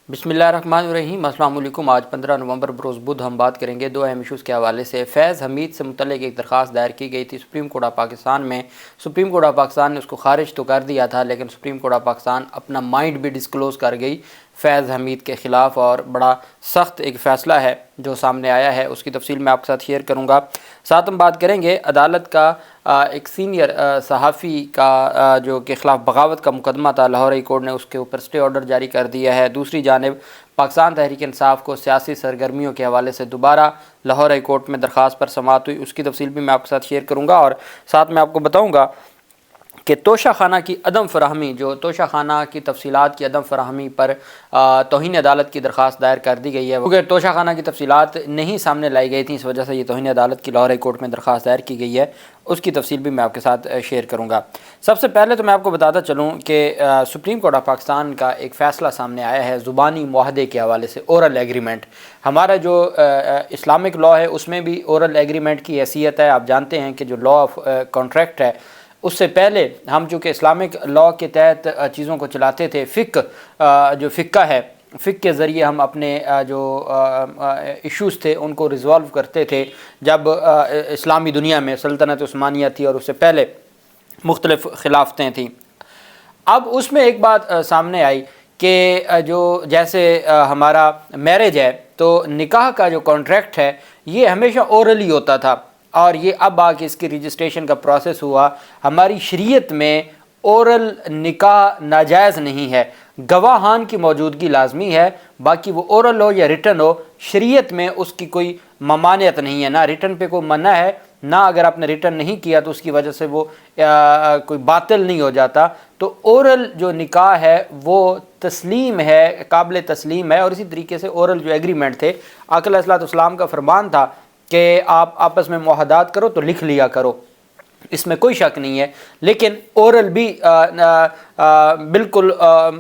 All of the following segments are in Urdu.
بسم اللہ الرحمن الرحیم۔ السلام علیکم۔ آج 15 نومبر بروز بدھ ہم بات کریں گے دو اہم ایشوز کے حوالے سے۔ فیض حمید سے متعلق ایک درخواست دائر کی گئی تھی سپریم کورٹ آف پاکستان میں۔ سپریم کورٹ آف پاکستان نے اس کو خارج تو کر دیا تھا، لیکن سپریم کورٹ آف پاکستان اپنا مائنڈ بھی ڈسکلوز کر گئی فیض حمید کے خلاف، اور بڑا سخت ایک فیصلہ ہے جو سامنے آیا ہے، اس کی تفصیل میں آپ کے ساتھ شیئر کروں گا۔ ساتھ ہم بات کریں گے عدالت کا ایک سینئر صحافی کا جو کے خلاف بغاوت کا مقدمہ تھا، لاہور ہائی کورٹ نے اس کے اوپر اسٹے آرڈر جاری کر دیا ہے۔ دوسری جانب پاکستان تحریک انصاف کو سیاسی سرگرمیوں کے حوالے سے دوبارہ لاہور ہائی کورٹ میں درخواست پر سماعت ہوئی، اس کی تفصیل بھی میں آپ کے ساتھ شیئر کروں گا، اور ساتھ میں آپ کو بتاؤں گا کہ توشہ خانہ کی عدم فراہمی، جو توشہ خانہ کی تفصیلات کی عدم فراہمی پر توہین عدالت کی درخواست دائر کر دی گئی ہے، کیونکہ توشہ خانہ کی تفصیلات نہیں سامنے لائی گئی تھیں، اس وجہ سے یہ توہین عدالت کی لاہور ہائی کورٹ میں درخواست دائر کی گئی ہے، اس کی تفصیل بھی میں آپ کے ساتھ شیئر کروں گا۔ سب سے پہلے تو میں آپ کو بتاتا چلوں کہ سپریم کورٹ آف پاکستان کا ایک فیصلہ سامنے آیا ہے زبانی معاہدے کے حوالے سے، اورل ایگریمنٹ۔ ہمارا جو اسلامک لاء ہے اس میں بھی اورل ایگریمنٹ کی حیثیت ہے۔ آپ جانتے ہیں کہ جو لاء آف کانٹریکٹ ہے، اس سے پہلے ہم چونکہ اسلامک لاء کے تحت چیزوں کو چلاتے تھے، جو فقہ ہے، فقہ کے ذریعے ہم اپنے جو ایشوز تھے ان کو ریزالو کرتے تھے جب اسلامی دنیا میں سلطنت عثمانیہ تھی اور اس سے پہلے مختلف خلافتیں تھیں۔ اب اس میں ایک بات سامنے آئی کہ جو جیسے ہمارا میرج ہے تو نکاح کا جو کانٹریکٹ ہے یہ ہمیشہ اورلی ہوتا تھا، اور یہ اب آ کے اس کی رجسٹریشن کا پروسیس ہوا۔ ہماری شریعت میں اورل نکاح ناجائز نہیں ہے، گواہان کی موجودگی لازمی ہے، باقی وہ اورل ہو یا ریٹن ہو، شریعت میں اس کی کوئی ممانعت نہیں ہے، نہ ریٹن پہ کوئی منع ہے، نہ اگر آپ نے ریٹن نہیں کیا تو اس کی وجہ سے وہ کوئی باطل نہیں ہو جاتا۔ تو اورل جو نکاح ہے وہ تسلیم ہے، قابل تسلیم ہے، اور اسی طریقے سے اورل جو ایگریمنٹ تھے، آقا علیہ السلام کا فرمان تھا کہ آپ آپس میں معاہدات کرو تو لکھ لیا کرو، اس میں کوئی شک نہیں ہے، لیکن اورل بھی بالکل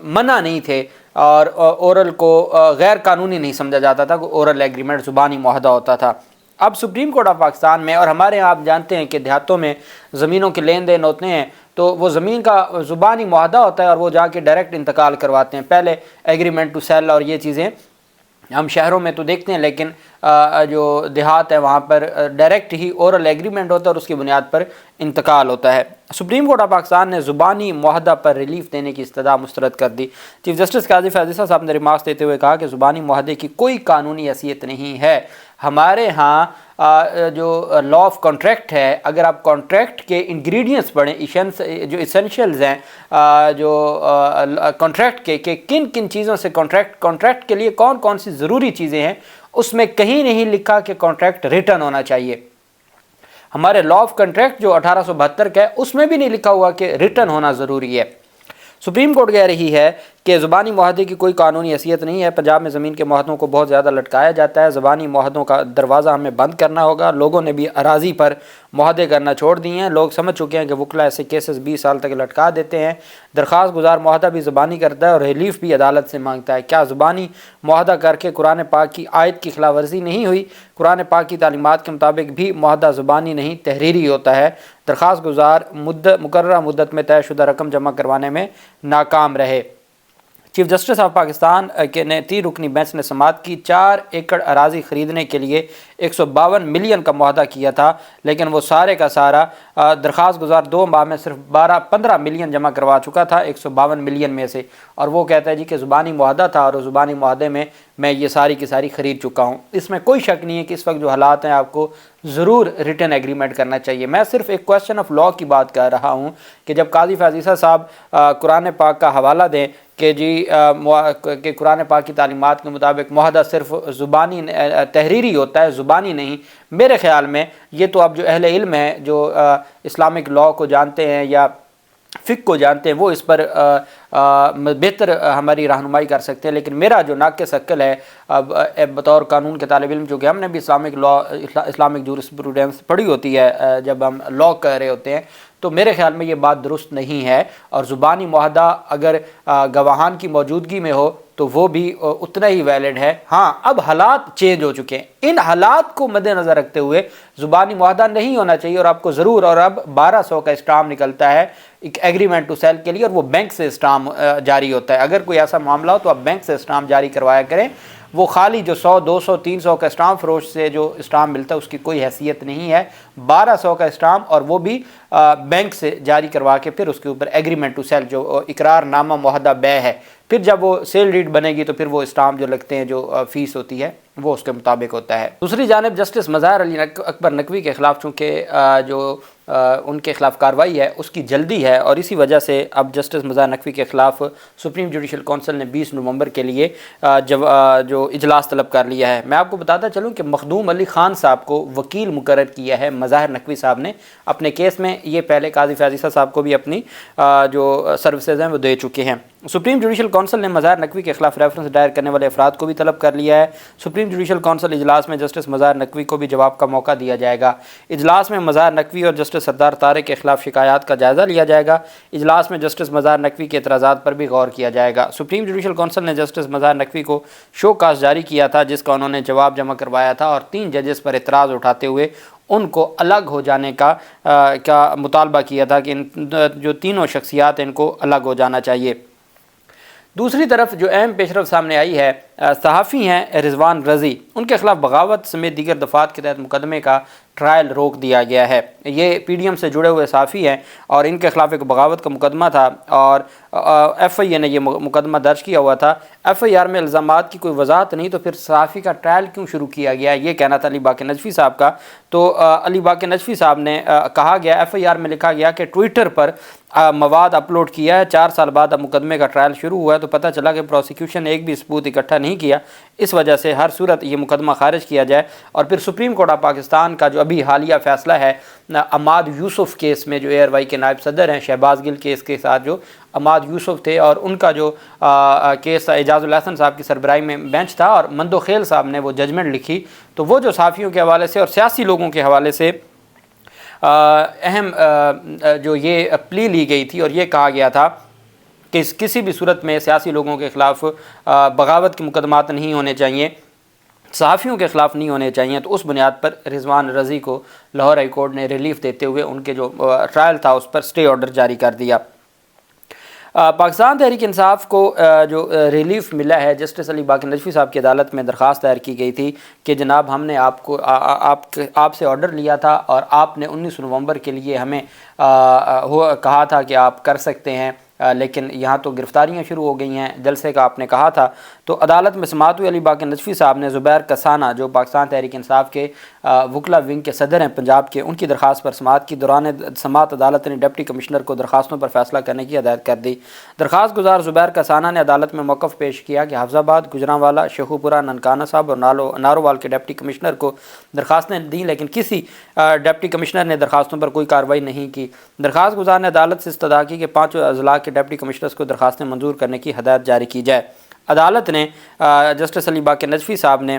منع نہیں تھے، اور اورل کو غیر قانونی نہیں سمجھا جاتا تھا کہ اورل ایگریمنٹ زبانی معاہدہ ہوتا تھا۔ اب سپریم کورٹ آف پاکستان میں، اور ہمارے یہاں آپ جانتے ہیں کہ دیہاتوں میں زمینوں کے لین دین ہوتے ہیں تو وہ زمین کا زبانی معاہدہ ہوتا ہے، اور وہ جا کے ڈائریکٹ انتقال کرواتے ہیں، پہلے ایگریمنٹ ٹو سیل اور یہ چیزیں ہم شہروں میں تو دیکھتے ہیں، لیکن جو دیہات ہے وہاں پر ڈائریکٹ ہی اورل ایگریمنٹ ہوتا ہے اور اس کی بنیاد پر انتقال ہوتا ہے۔ سپریم کورٹ آف پاکستان نے زبانی معاہدہ پر ریلیف دینے کی استدعا مسترد کر دی۔ چیف جسٹس قاضی فیاض عیسیٰ صاحب نے ریمارکس دیتے ہوئے کہا کہ زبانی معاہدے کی کوئی قانونی حیثیت نہیں ہے۔ ہمارے ہاں جو لاء آف کانٹریکٹ ہے، اگر آپ کانٹریکٹ کے انگریڈینٹس پڑھیں، جو ایسینشیلز ہیں جو کانٹریکٹ کے کہ کن کن چیزوں سے کانٹریکٹ کے لیے کون کون سی ضروری چیزیں ہیں، اس میں کہیں نہیں لکھا کہ کانٹریکٹ ریٹن ہونا چاہیے۔ ہمارے لاء آف کانٹریکٹ جو 1872 کا ہے اس میں بھی نہیں لکھا ہوا کہ ریٹن ہونا ضروری ہے۔ سپریم کورٹ کہہ رہی ہے کہ زبانی معاہدے کی کوئی قانونی حیثیت نہیں ہے۔ پنجاب میں زمین کے معاہدوں کو بہت زیادہ لٹکایا جاتا ہے، زبانی معاہدوں کا دروازہ ہمیں بند کرنا ہوگا۔ لوگوں نے بھی اراضی پر معاہدے کرنا چھوڑ دیے ہیں، لوگ سمجھ چکے ہیں کہ وکلا ایسے کیسز 20 سال تک لٹکا دیتے ہیں۔ درخواست گزار معاہدہ بھی زبانی کرتا ہے اور ریلیف بھی عدالت سے مانگتا ہے۔ کیا زبانی معاہدہ کر کے قرآن پاک کی آیت کی خلاف ورزی نہیں ہوئی؟ قرآن پاک کی تعلیمات کے مطابق بھی معاہدہ زبانی نہیں تحریری ہوتا ہے۔ درخواست گزار مقررہ مدت میں طے شدہ رقم جمع کروانے میں ناکام رہے۔ چیف جسٹس آف پاکستان کے 30 رکنی بینچ نے سماعت کی۔ 4 ایکڑ اراضی خریدنے کے لیے 152 ملین کا معاہدہ کیا تھا، لیکن وہ سارے کا سارا درخواست گزار 2 ماہ میں صرف 15 ملین جمع کروا چکا تھا 152 ملین میں سے، اور وہ کہتا ہے جی کہ زبانی معاہدہ تھا اور زبانی معاہدے میں میں یہ ساری کی ساری خرید چکا ہوں۔ اس میں کوئی شک نہیں ہے کہ اس وقت جو حالات ہیں آپ کو ضرور ریٹن ایگریمنٹ کرنا چاہیے۔ میں صرف ایک کویسچن آف لاء کی بات کر رہا ہوں کہ جب قاضی فیاض عیسیٰ صاحب قرآن پاک کا حوالہ دیں کہ جی کہ قرآن پاک کی تعلیمات کے مطابق معاہدہ صرف زبانی تحریری ہوتا ہے، زبانی نہیں، میرے خیال میں یہ تو اب جو اہل علم ہیں، جو اسلامک لاء کو جانتے ہیں یا فقہ کو جانتے ہیں، وہ اس پر بہتر ہماری رہنمائی کر سکتے ہیں، لیکن میرا جو ناقص عقل ہے بطور قانون کے طالب علم، جو کہ ہم نے بھی اسلامک لاء، اسلامک جورسپروڈنس پڑھی ہوتی ہے جب ہم لاء کر رہے ہوتے ہیں، تو میرے خیال میں یہ بات درست نہیں ہے۔ اور زبانی معاہدہ اگر گواہان کی موجودگی میں ہو تو وہ بھی اتنا ہی ویلڈ ہے۔ ہاں اب حالات چینج ہو چکے ہیں، ان حالات کو مد نظر رکھتے ہوئے زبانی معاہدہ نہیں ہونا چاہیے، اور آپ کو ضرور، اور اب 1200 کا اسٹامپ نکلتا ہے ایک ایگریمنٹ ٹو سیل کے لیے، اور وہ بینک سے اسٹامپ جاری ہوتا ہے۔ اگر کوئی ایسا معاملہ ہو تو آپ بینک سے اسٹامپ جاری کروایا کریں، وہ خالی جو 100 200 300 کا اسٹامپ فروش سے جو اسٹامپ ملتا ہے اس کی کوئی حیثیت نہیں ہے۔ 1200 کا اسٹامپ، اور وہ بھی بینک سے جاری کروا کے پھر اس کے اوپر ایگریمنٹ ٹو سیل جو اقرار نامہ معاہدہ بیع ہے، پھر جب وہ سیل ڈیڈ بنے گی تو پھر وہ اسٹامپ جو لگتے ہیں، جو فیس ہوتی ہے وہ اس کے مطابق ہوتا ہے۔ دوسری جانب جسٹس مظاہر علی اکبر نقوی کے خلاف چونکہ جو ان کے خلاف کارروائی ہے اس کی جلدی ہے، اور اسی وجہ سے اب جسٹس مظاہر نقوی کے خلاف سپریم جوڈیشل کونسل نے 20 نومبر کے لیے جو اجلاس طلب کر لیا ہے۔ میں آپ کو بتاتا چلوں کہ مخدوم علی خان صاحب کو وکیل مقرر کیا ہے مظاہر نقوی صاحب نے اپنے کیس میں۔ یہ پہلے قاضی فیاض صاحب کو بھی اپنی جو سروسز ہیں وہ دے چکے ہیں۔ سپریم جوڈیشل کونسل نے مظاہر نقوی کے خلاف ریفرنس دائر کرنے والے افراد کو بھی طلب کر لیا ہے۔ سپریم جوڈیشل کونسل اجلاس میں جسٹس مظاہر نقوی کو بھی جواب کا موقع دیا جائے گا۔ اجلاس میں مظاہر نقوی اور جسٹس سردار طارق کے خلاف شکایات کا جائزہ لیا جائے گا۔ اجلاس میں جسٹس مظاہر نقوی کے اعتراضات پر بھی غور کیا جائے گا۔ سپریم جوڈیشل کونسل نے جسٹس مظاہر نقوی کو شو کاز جاری کیا تھا، جس کا انہوں نے جواب جمع کروایا تھا، اور 3 ججز پر اعتراض اٹھاتے ہوئے ان کو الگ ہو جانے کا مطالبہ کیا تھا کہ ان جو تینوں شخصیات ان کو الگ ہو جانا چاہیے۔ دوسری طرف جو اہم پیشرفت سامنے آئی ہے، صحافی ہیں رضوان رضی، ان کے خلاف بغاوت سمیت دیگر دفعات کے تحت مقدمے کا ٹرائل روک دیا گیا ہے۔ یہ پی ڈی ایم سے جڑے ہوئے صحافی ہیں، اور ان کے خلاف ایک بغاوت کا مقدمہ تھا، اور ایف آئی اے نے یہ مقدمہ درج کیا ہوا تھا۔ ایف آئی آر میں الزامات کی کوئی وضاحت نہیں، تو پھر صحافی کا ٹرائل کیوں شروع کیا گیا؟ یہ کہنا تھا علی باقر نجفی صاحب کا۔ تو علی باقر نجفی صاحب نے کہا گیا، ایف آئی آر میں لکھا گیا کہ ٹویٹر پر مواد اپلوڈ کیا ہے، 4 سال بعد اب مقدمے کا ٹرائل شروع ہوا ہے، تو پتہ چلا کہ پروسیکیوشن نے ایک بھی ثبوت اکٹھا نہیں کیا، اس وجہ سے ہر صورت یہ مقدمہ خارج کیا جائے۔ اور پھر سپریم کورٹ آف پاکستان کا جو ابھی حالیہ فیصلہ ہے عماد یوسف کیس میں، جو اے آر وائی کے نائب صدر ہیں، شہباز گل کیس کے ساتھ جو عماد یوسف تھے، اور ان کا جو کیس اعجاز الحسن صاحب کی سربراہی میں بینچ تھا، اور مندو خیل صاحب نے وہ ججمنٹ لکھی، تو وہ جو صحافیوں کے حوالے سے اور سیاسی لوگوں کے حوالے سے اہم جو یہ پلی لی گئی تھی، اور یہ کہا گیا تھا کہ کسی بھی صورت میں سیاسی لوگوں کے خلاف بغاوت کے مقدمات نہیں ہونے چاہیے، صحافیوں کے خلاف نہیں ہونے چاہیے، تو اس بنیاد پر رضوان رضی کو لاہور ہائی کورٹ نے ریلیف دیتے ہوئے ان کے جو ٹرائل تھا اس پر سٹے آرڈر جاری کر دیا۔ پاکستان تحریک انصاف کو جو ریلیف ملا ہے، جسٹس علی باقر نجفی صاحب کی عدالت میں درخواست دائر کی گئی تھی کہ جناب ہم نے آپ سے آرڈر لیا تھا، اور آپ نے 19 نومبر کے لیے ہمیں کہا تھا کہ آپ کر سکتے ہیں، لیکن یہاں تو گرفتاریاں شروع ہو گئی ہیں، جلسے کا آپ نے کہا تھا۔ تو عدالت میں سماعت ہوئی، علی باقر نجفی صاحب نے زبیر کسانہ جو پاکستان تحریک انصاف کے وکلا ونگ کے صدر ہیں پنجاب کے، ان کی درخواست پر سماعت کی۔ دوران سماعت عدالت نے ڈپٹی کمشنر کو درخواستوں پر فیصلہ کرنے کی ہدایت کر دی۔ درخواست گزار زبیر کسانہ نے عدالت میں موقف پیش کیا کہ حافظ آباد، گجرانوالا، شیخوپورہ، ننکانہ صاحب اور نارووال کے ڈپٹی کمشنر کو درخواستیں دیں، لیکن کسی ڈپٹی کمشنر نے درخواستوں پر کوئی کارروائی نہیں کی۔ درخواست گزار نے عدالت سے استدعا کی کہ 5 اضلاع کے ڈپٹی کمشنرز کو درخواستیں منظور کرنے کی ہدایت جاری کی جائے۔ عدالت نے جسٹس علی باقر نجفی صاحب نے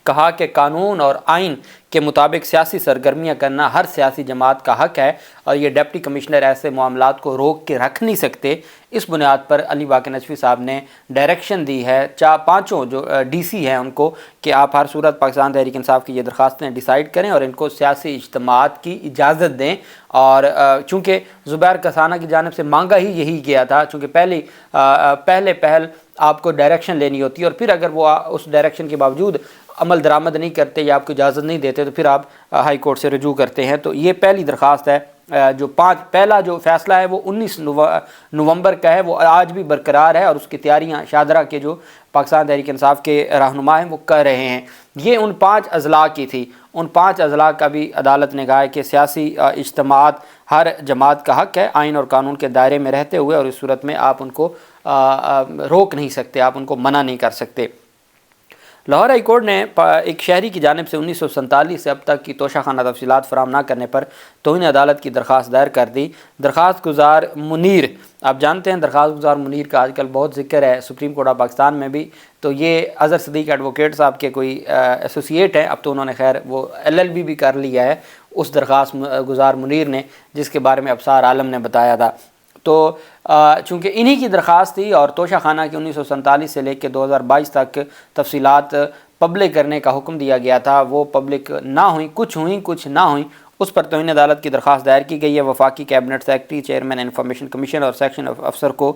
کہا کہ قانون اور آئین کے مطابق سیاسی سرگرمیاں کرنا ہر سیاسی جماعت کا حق ہے، اور یہ ڈپٹی کمشنر ایسے معاملات کو روک کے رکھ نہیں سکتے۔ اس بنیاد پر علی باقر نجفی صاحب نے ڈائریکشن دی ہے 5 جو ڈی سی ہیں ان کو کہ آپ ہر صورت پاکستان تحریک انصاف کی یہ درخواستیں ڈیسائیڈ کریں اور ان کو سیاسی اجتماعات کی اجازت دیں۔ اور چونکہ زبیر کسانہ کی جانب سے مانگا ہی یہی گیا تھا، چونکہ پہلے پہل آپ کو ڈائریکشن لینی ہوتی ہے، اور پھر اگر وہ اس ڈائریکشن کے باوجود عمل درآمد نہیں کرتے یا آپ کو اجازت نہیں دیتے تو پھر آپ ہائی کورٹ سے رجوع کرتے ہیں۔ تو یہ پہلی درخواست ہے۔ جو پہلا جو فیصلہ ہے وہ 19 نومبر کا ہے، وہ آج بھی برقرار ہے، اور اس کی تیاریاں شاہدرہ کے جو پاکستان تحریک انصاف کے رہنما ہیں وہ کر رہے ہیں۔ یہ ان 5 اضلاع کی تھی، ان 5 اضلاع کا بھی عدالت نے کہا ہے کہ سیاسی اجتماعات ہر جماعت کا حق ہے آئین اور قانون کے دائرے میں رہتے ہوئے، اور اس صورت میں آپ ان کو روک نہیں سکتے، آپ ان کو منع نہیں کر سکتے۔ لاہور ہائی کورٹ نے ایک شہری کی جانب سے 1947 سے اب تک کی توشہ خانہ تفصیلات فراہم نہ کرنے پر توہین عدالت کی درخواست دائر کر دی۔ درخواست گزار منیر، آپ جانتے ہیں درخواست گزار منیر کا آج کل بہت ذکر ہے سپریم کورٹ آف پاکستان میں بھی، تو یہ اظہر صدیق ایڈوکیٹ صاحب کے کوئی ایسوسیٹ ہیں، اب تو انہوں نے خیر وہ LLB بھی کر لیا ہے اس درخواست گزار منیر نے، جس کے بارے میں ابصار عالم نے بتایا تھا۔ تو چونکہ انہی کی درخواست تھی اور توشہ خانہ کی 1947 سے لے کے 2022 تک تفصیلات پبلک کرنے کا حکم دیا گیا تھا، وہ پبلک نہ ہوئیں، کچھ نہ ہوئیں، اس پر توہین عدالت کی درخواست دائر کی گئی ہے۔ وفاقی cabinet secretary, chairman information commission اور سیکشن افسر کو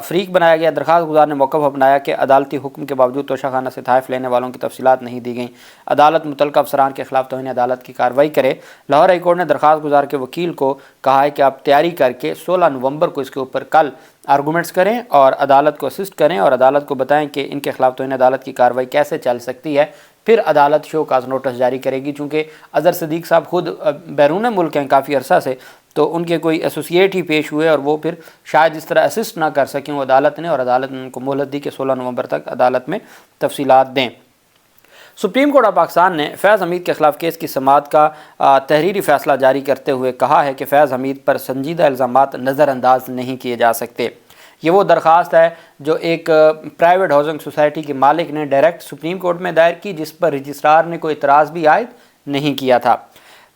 فریق بنایا گیا۔ درخواست گزار نے موقف اپنایا کہ عدالتی حکم کے باوجود توشہ خانہ سے تحائف لینے والوں کی تفصیلات نہیں دی گئیں، عدالت متعلقہ افسران کے خلاف توہین عدالت کی کارروائی کرے۔ لاہور ہائی کورٹ نے درخواست گزار کے وکیل کو کہا ہے کہ آپ تیاری کر کے 16 نومبر کو اس کے اوپر کل آرگومنٹس کریں اور عدالت کو اسسٹ کریں اور عدالت کو بتائیں کہ ان کے خلاف توہین عدالت کی کارروائی کیسے چل سکتی ہے۔ پھر عدالت شو کاز نوٹس جاری کرے گی، چونکہ اظہر صدیق صاحب خود بیرون ملک ہیں کافی عرصہ سے، تو ان کے کوئی ایسوسیٹ ہی پیش ہوئے اور وہ پھر شاید اس طرح اسسٹ نہ کر سکیں وہ عدالت نے، اور عدالت نے ان کو مہلت دی کہ 16 نومبر تک عدالت میں تفصیلات دیں۔ سپریم کورٹ آف پاکستان نے فیض حمید کے خلاف کیس کی سماعت کا تحریری فیصلہ جاری کرتے ہوئے کہا ہے کہ فیض حمید پر سنجیدہ الزامات نظر انداز نہیں کیے جا سکتے۔ یہ وہ درخواست ہے جو ایک پرائیویٹ ہاؤسنگ سوسائٹی کے مالک نے ڈائریکٹ سپریم کورٹ میں دائر کی، جس پر رجسٹرار نے کوئی اعتراض بھی عائد نہیں کیا تھا۔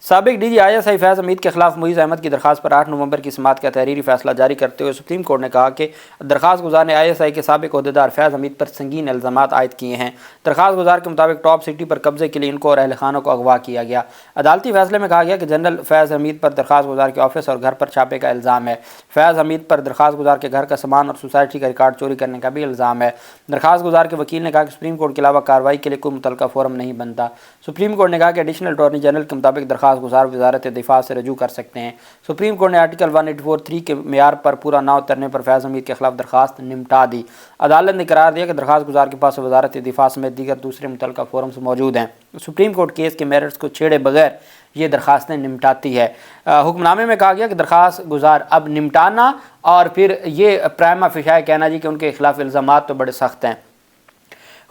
سابق ڈی جی ISI فیض حمید کے خلاف معیز احمد کی درخواست پر 8 نومبر کی سماعت کا تحریری فیصلہ جاری کرتے ہوئے سپریم کورٹ نے کہا کہ درخواست گزار نے ISI کے سابق عہدیدار فیض حمید پر سنگین الزامات عائد کیے ہیں۔ درخواست گزار کے مطابق ٹاپ سٹی پر قبضے کے لیے ان کو اور اہل خانوں کو اغوا کیا گیا۔ عدالتی فیصلے میں کہا گیا کہ جنرل فیض حمید پر درخواست گزار کے آفس اور گھر پر چھاپے کا الزام ہے۔ فیض حمید پر درخواست گزار کے گھر کا سامان اور سوسائٹی کا ریکارڈ چوری کرنے کا بھی الزام ہے۔ درخواست گزار کے وکیل نے کہا کہ سپریم کورٹ کے علاوہ کارروائی کے لیے کوئی متعلقہ فورم نہیں بنتا۔ سپریم کورٹ نے کہا کہ ایڈیشنل اٹارنی جنرل کے مطابق درخواست گزار وزارت دفاع سے رجوع کر سکتے ہیں۔ سپریم کورٹ نے آرٹیکل 184(3) کے معیار پر پورا نہ اترنے پر فیض حمید کے خلاف درخواست نمٹا دی۔ عدالت نے قرار دیا کہ درخواست گزار کے پاس وزارت دفاع سمیت دیگر دوسرے متعلقہ فورمز موجود ہیں۔ سپریم کورٹ کیس کے میرٹس کو چھیڑے بغیر یہ درخواستیں نمٹاتی ہے۔ حکم نامے میں کہا گیا کہ درخواست گزار اب نمٹانا اور پھر یہ پرائما فیشائے کہنا جی کہ ان کے خلاف الزامات تو بڑے سخت ہیں۔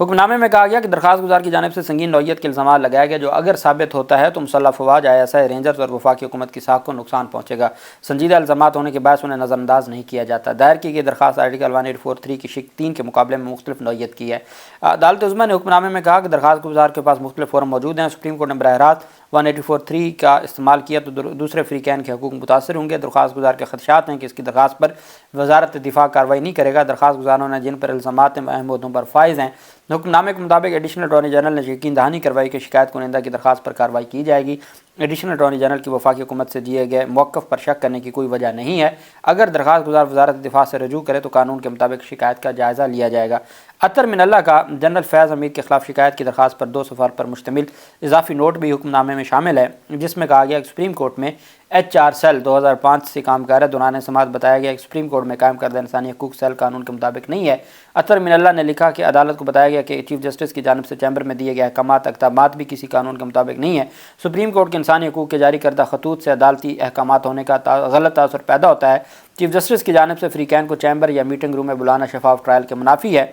حکم نامے میں کہا گیا کہ درخواست گزار کی جانب سے سنگین نوعیت کے الزامات لگایا گیا جو اگر ثابت ہوتا ہے تو مسلح افواج، ISI، رینجرز اور وفاقی حکومت کی ساکھ کو نقصان پہنچے گا۔ سنجیدہ الزامات ہونے کے باعث انہیں نظر انداز نہیں کیا جاتا۔ دائر کی گئی درخواست آرٹیکل 184(3) کی شق 3 کے مقابلے میں مختلف نوعیت کی ہے۔ عدالت عظمیٰ نے حکم نامے میں کہا کہ درخواست گزار کے پاس مختلف فورم موجود ہیں۔ سپریم کورٹ نے براہ راست 184(3) کا استعمال کیا تو دوسرے فریقین کے حقوق متاثر ہوں گے۔ درخواست گزار کے خدشات ہیں کہ اس کی درخواست پر وزارت دفاع کارروائی نہیں کرے گا۔ درخواست گزاروں نے جن پر الزامات اہم عہدوں پر فائز ہیں، حکم نامے کے مطابق ایڈیشنل اٹارنی جنرل نے یقین دہانی کروائی کہ شکایت کنندہ کی درخواست پر کارروائی کی جائے گی۔ ایڈیشنل اٹارنی جنرل کی وفاقی حکومت سے دیے گئے موقف پر شک کرنے کی کوئی وجہ نہیں ہے۔ اگر درخواست گزار وزارت دفاع سے رجوع کرے تو قانون کے مطابق شکایت کا جائزہ لیا جائے گا۔ اطہر من اللہ کا جنرل فیض حمید کے خلاف شکایت کی درخواست پر 2 صفحات پر مشتمل اضافی نوٹ بھی حکم نامے میں شامل ہے، جس میں کہا گیا کہ سپریم کورٹ میں HR سیل 2005 سے کام کر رہا ہے۔ دوران سماعت بتایا گیا کہ سپریم کورٹ میں قائم کردہ انسانی حقوق سیل قانون کے مطابق نہیں ہے۔ اطہر من اللہ نے لکھا کہ عدالت کو بتایا گیا کہ چیف جسٹس کی جانب سے چیمبر میں دیے گئے اقدامات بھی کسی قانون کے مطابق نہیں ہے۔ سپریم کورٹ کے انسانی حقوق کے جاری کردہ خطوط سے عدالتی احکامات ہونے کا غلط تاثر پیدا ہوتا ہے۔ چیف جسٹس کی جانب سے فریقین کو چیمبر یا میٹنگ روم میں بلانا شفاف ٹرائل کے منافی ہے،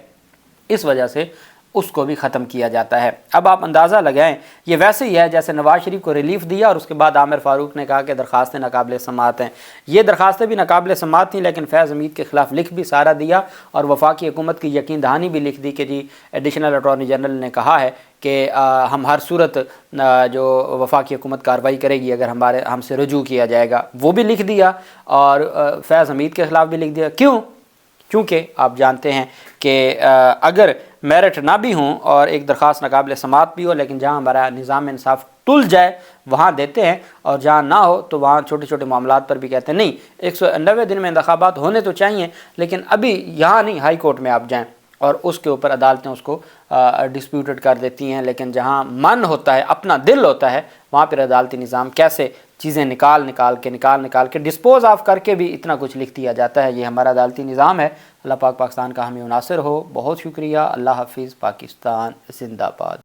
اس وجہ سے اس کو بھی ختم کیا جاتا ہے۔ اب آپ اندازہ لگائیں، یہ ویسے ہی ہے جیسے نواز شریف کو ریلیف دیا اور اس کے بعد عامر فاروق نے کہا کہ درخواستیں ناقابل سماعت ہیں۔ یہ درخواستیں بھی ناقابل سماعت تھیں، لیکن فیض حمید کے خلاف لکھ بھی سارا دیا اور وفاقی حکومت کی یقین دہانی بھی لکھ دی کہ جی ایڈیشنل اٹارنی جنرل نے کہا ہے کہ ہم ہر صورت جو وفاقی حکومت کارروائی کرے گی اگر ہم سے رجوع کیا جائے گا، وہ بھی لکھ دیا اور فیض حمید کے خلاف بھی لکھ دیا۔ کیوں؟ کیونکہ آپ جانتے ہیں کہ اگر میرٹ نہ بھی ہوں اور ایک درخواست ناقابل سماعت بھی ہو، لیکن جہاں ہمارا نظام انصاف ٹل جائے وہاں دیتے ہیں، اور جہاں نہ ہو تو وہاں چھوٹے چھوٹے معاملات پر بھی کہتے ہیں نہیں 190 دن میں انتخابات ہونے تو چاہیے، لیکن ابھی یہاں نہیں، ہائی کورٹ میں آپ جائیں، اور اس کے اوپر عدالتیں اس کو ڈسپیوٹڈ کر دیتی ہیں۔ لیکن جہاں من ہوتا ہے، اپنا دل ہوتا ہے، وہاں پھر عدالتی نظام کیسے چیزیں نکال کے ڈسپوز آف کر کے بھی اتنا کچھ لکھ دیا جاتا ہے۔ یہ ہمارا عدالتی نظام ہے۔ اللہ پاک پاکستان کا حامی و ناصر ہو۔ بہت شکریہ۔ اللہ حافظ۔ پاکستان زندہ باد۔